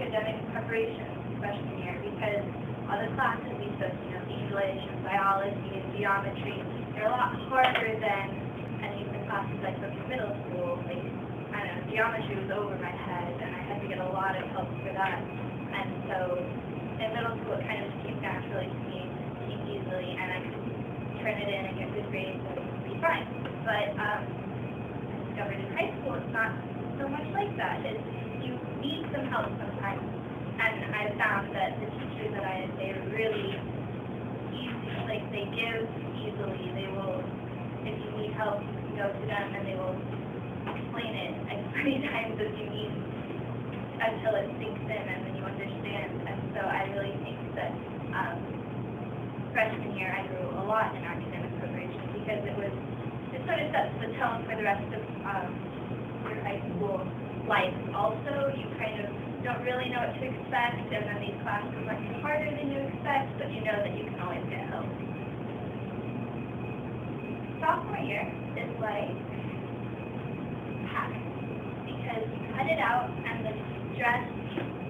academic preparation freshman year because all the classes we took, English and biology and geometry, they're a lot harder than any of the classes I took in middle school. Like, I don't know, geometry was over my head, and I had to get a lot of help for that. And so in middle school, it kind of just came naturally to me, came easily, and I could turn it in and get good grades and be fine. But I discovered in high school, it's not so much like that. You need some help sometimes. And I found that the teachers that they're really easy, like they give easily. They will, if you need help, you can go to them and they will explain it as many times as you need until it sinks in and then you understand. And so I really think that freshman year I grew a lot in academic preparation because it sort of sets the tone for the rest of your high school life. Also, you kind of don't really know what to expect, and then these classes might be harder than you expect, but you know that you can always get help. Sophomore year is like packed because you cut it out and the dress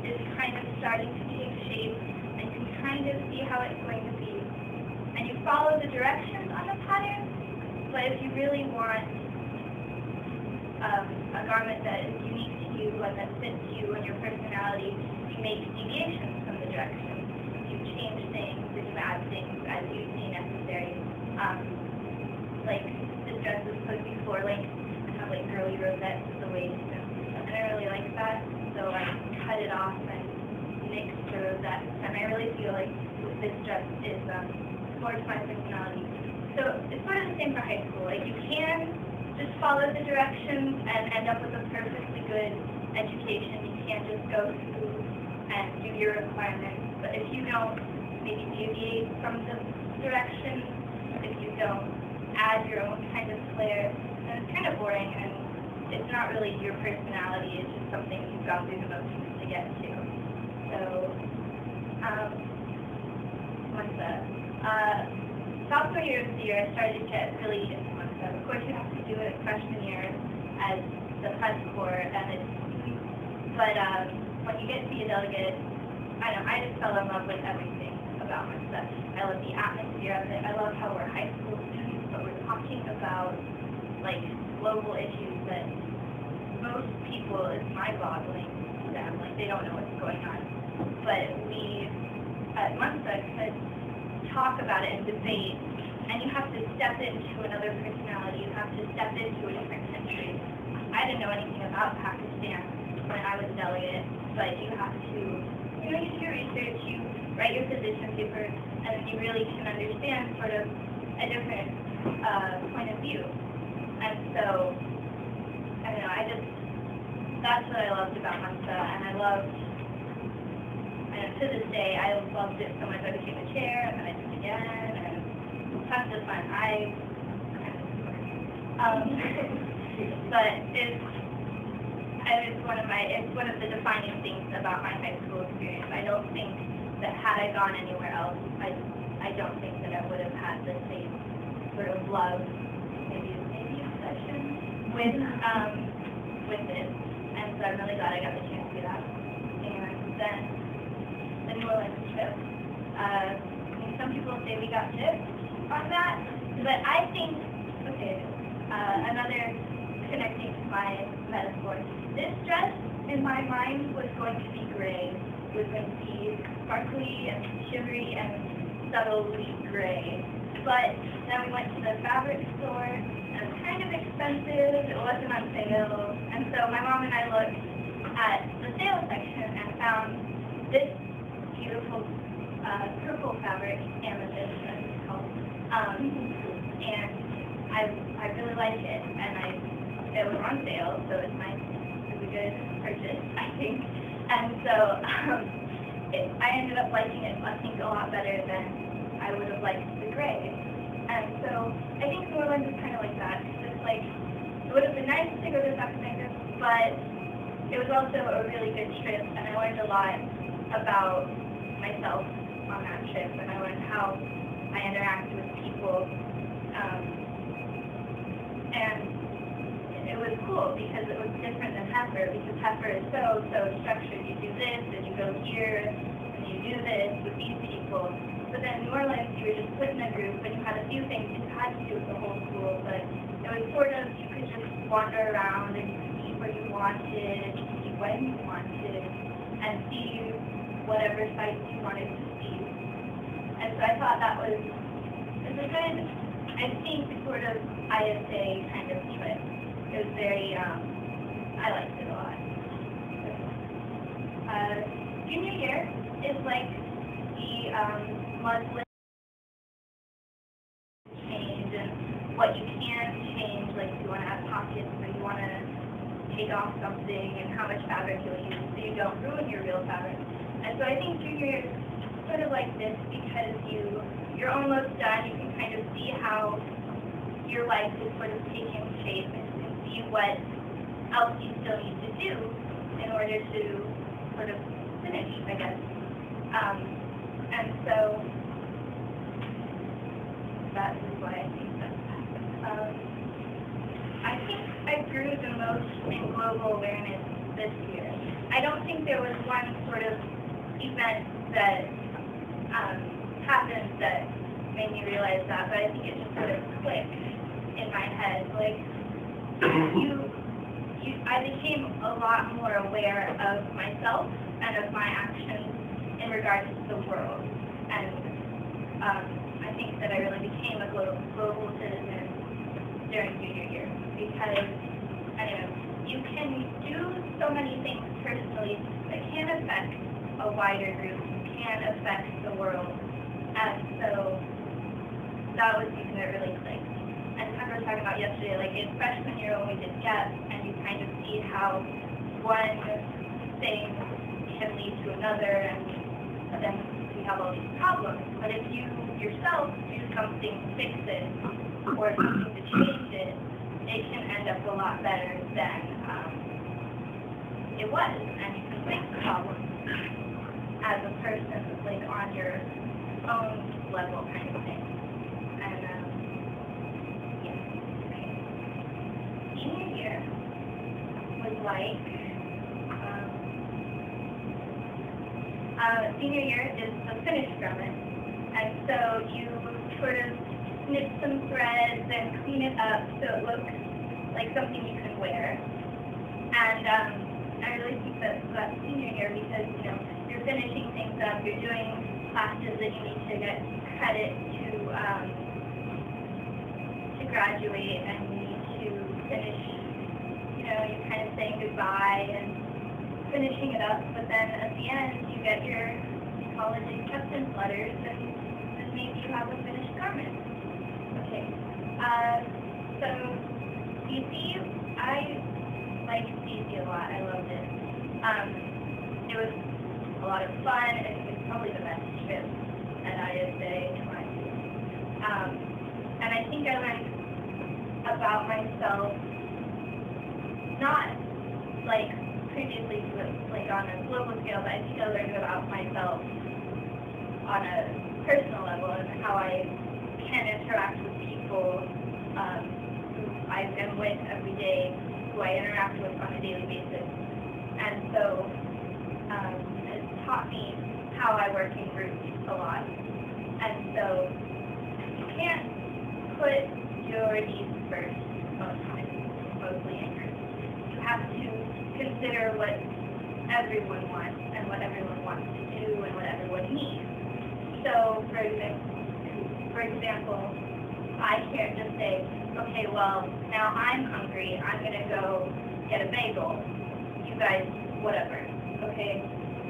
is kind of starting to take shape and you can kind of see how it's going to be. And you follow the directions on the pattern, but if you really want a garment that is unique to you and that fits you and your personality, you make deviations from the directions. You change things and you add things as you see necessary. Like this dress is supposed to be floor length and have like girly rosettes at the waist, and I really like that, so I cut it off and mixed the rosettes, and I really feel like this dress is more to my personality. So it's sort of the same for high school. Like you can just follow the directions and end up with a perfectly good education. You can't just go through and do your requirements. But if you don't maybe deviate from the directions, if you don't add your own kind of flair, then it's kind of boring and it's not really your personality. It's just something you've gone through the motions to get to. So, sophomore year of the year, I started to get really into Monza. Of course, you have to do it freshman year as the press corps, but when you get to be a delegate, I just fell in love with everything about Monza. I love the atmosphere of it. I love how we're high school students, but we're talking about like global issues that most people, it's mind-boggling to them. Like they don't know what's going on. But we at Monza could talk about it and debate, and you have to step into another personality. You have to step into a different country. I didn't know anything about Pakistan when I was a delegate, but you have to, you do your research, you write your position paper, and then you really can understand sort of a different point of view. And so, I don't know, that's what I loved about Monza, and I loved, and to this day, I loved it so much. I became a chair, and then I took it again, and tons of fun. But it's one of the defining things about my high school experience. I don't think that had I gone anywhere else, I don't think that I would have had the same sort of love, maybe obsession with it. And so I'm really glad I got the chance to do that. And then the New Orleans trip. Some people say we got tipped on that, but I think, another connecting to my metaphor, this dress in my mind was going to be gray. It was going to be sparkly and shivery and subtly gray. But then we went to the fabric store, and it was kind of expensive, it wasn't on sale, and so my mom and I looked at the sale section and found this beautiful purple fabric, amethyst, as it's called, and I really like it, and it was on sale, so it was a good purchase, I think, and so I ended up liking it, I think, a lot better than I would have liked the gray, and so I think New Orleans is kind of like that. It's like, it would have been nice to go to South America, but it was also a really good trip, and I learned a lot about myself on that trip, and I learned how I interact with people, and it was cool because it was different than Heifer, because Heifer is so structured. You do this, and you go here, and you do this with these people. But then in New Orleans, you were just put in a group, and you had a few things you had to do with the whole school, but it was sort of, you could just wander around, and you could eat where you wanted, and you could eat when you wanted, and see whatever sites you wanted to see. And so I thought that was a good, I think, sort of ISA kind of trip. It was very, I liked it a lot. Junior year is like the Muslim change and what you can change, like if you want to add pockets or you want to take off something and how much fabric you'll use so you don't ruin your real fabric. And so I think junior year is sort of like this because you're almost done. You can kind of see how your life is sort of taking shape and you can see what else you still need to do in order to sort of finish, I guess. And so that is why I think that's I think I grew the most in global awareness this year. I don't think there was one sort of event that happened that made me realize that, but I think it just sort of clicked in my head. Like, I became a lot more aware of myself and of my actions in regards to the world. And I think that I really became a global citizen during junior year because, I don't know, you can do so many things personally that can affect a wider group, can affect the world. And so that was something that really clicked. And I remember talking about yesterday, like in freshman year when we did GEP, and you kind of see how one thing can lead to another, and then we have all these problems. But if you yourself do something to fix it, or something to change it, it can end up a lot better than it was, and you can fix the problem as a person, like on your own level kind of thing. And yeah, okay. Senior year was like, senior year is the finish garment, and so you sort of snip some threads and clean it up so it looks like something you can wear. And I really think that's senior year because, you know, you're finishing things up, you're doing classes that you need to get credit to graduate, and you need to finish, you know, you're kind of saying goodbye and finishing it up, but then at the end you get your college acceptance letters and then maybe you have a finished garment. Okay, so DC, I liked DC a lot, I loved it. It was a lot of fun, and it was probably the best trip at ISA in my view. And I think I learned about myself, not like previously like on a global scale, but I think I learned about myself on a personal level and how I can interact with people who I am with every day, who I interact with on a daily basis. And so it taught me how I work in groups a lot. And so you can't put your needs first mostly in groups. You have to consider what everyone wants and what everyone wants to do and what everyone needs. So, for example, I can't just say, okay, well, now I'm hungry, I'm going to go get a bagel. You guys, whatever, okay?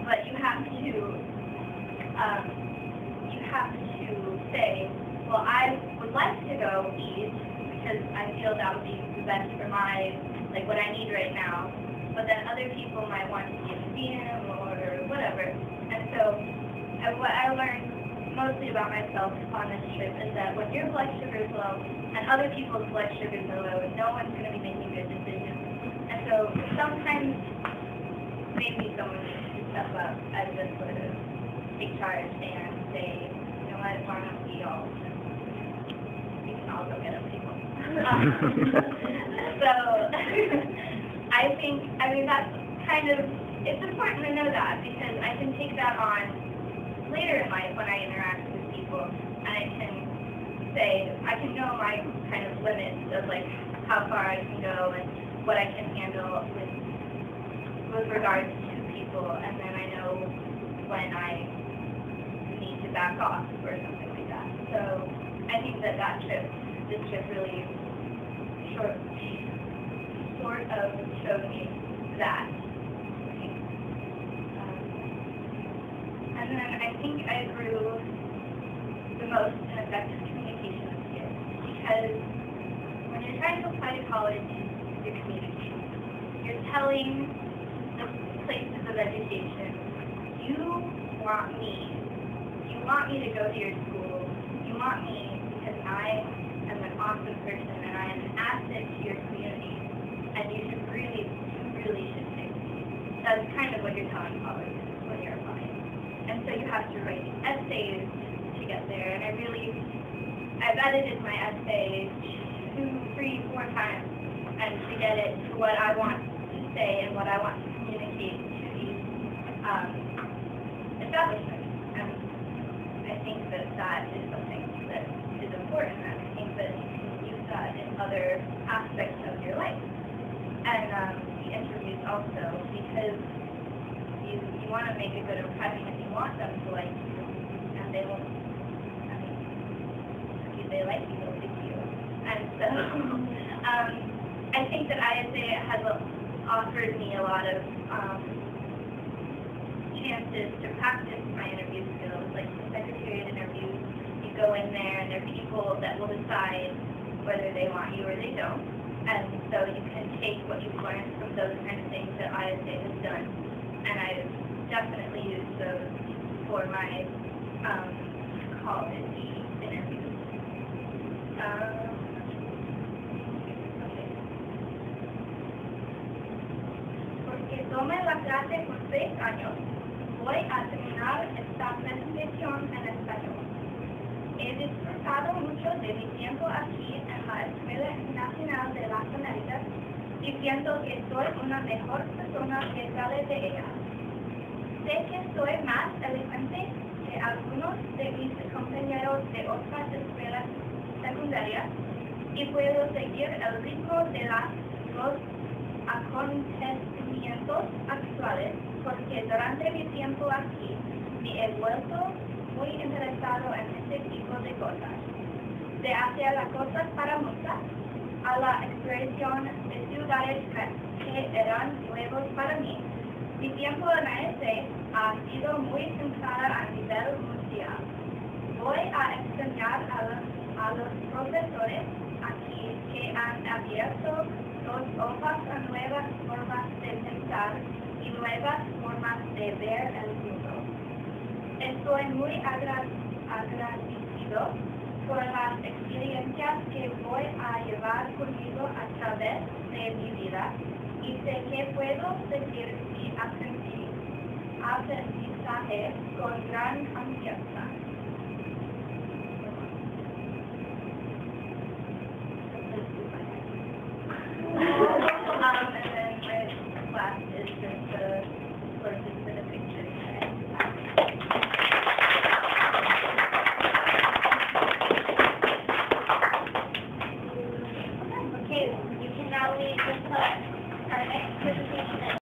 But you have to say, well, I would like to go eat because I feel that would be the best for my, like, what I need right now. But then other people might want to see a museum or whatever. And so what I learned mostly about myself on this trip is that when your blood sugar is low and other people's blood sugars are low, no one's going to be making good decisions. And so sometimes maybe someone needs to step up as a sort of take charge and say, you know what, why don't we all go get a bagel. So I mean, that's kind of, it's important to know that. take that on later in life when I interact with people, and I can know my kind of limits of like how far I can go and what I can handle with regards to people, and then I know when I need to back off or something like that. So I think this trip really sort of showed me that. And then I think I grew the most in effective communication skills, because when you're trying to apply to college, you're communicating. You're telling the places of education, you want me to go to your school, you want me because I am an awesome person and I am an asset to your community, and you really should pick me. That's kind of what you're telling college when you're applying. And so you have to write essays to get there, and I've edited my essay 2, 3, 4 times, and to get it to what I want to say and what I want to communicate to these establishments. And I think that is something that is important, and I think that you can use that in other aspects of your life. And the interviews also, because you want to make a good impression, you want them to like you, and they won't, if they like you, they'll pick you. And so I think that ISA has offered me a lot of chances to practice my interview skills, like the secretariat interviews. You go in there and there are people that will decide whether they want you or they don't. And so you can take what you've learned from those kind of things that ISA has done. And I've definitely used those for my college interviews. Porque tomé la clase por 6 años, voy a terminar esta presentación en español. He disfrutado mucho de mi tiempo aquí en la Escuela Nacional de las Américas y pienso que soy una mejor persona que sale de ella. Sé que soy más elocuente que algunos de mis compañeros de otras escuelas secundarias y puedo seguir el ritmo de los acontecimientos actuales, porque durante mi tiempo aquí me he vuelto muy interesado en este tipo de cosas. De hacer las cosas para muchas, a la exploración de ciudades que eran nuevos para mí. Mi tiempo en AOK ha sido muy centrada a nivel mundial. Voy a extrañar a los profesores aquí que han abierto los ojos a nuevas formas de pensar y nuevas formas de ver el mundo. Estoy muy agradecido por las experiencias que voy a llevar conmigo a través de mi vida, y sé que puedo seguir mi aprendizaje con gran confianza.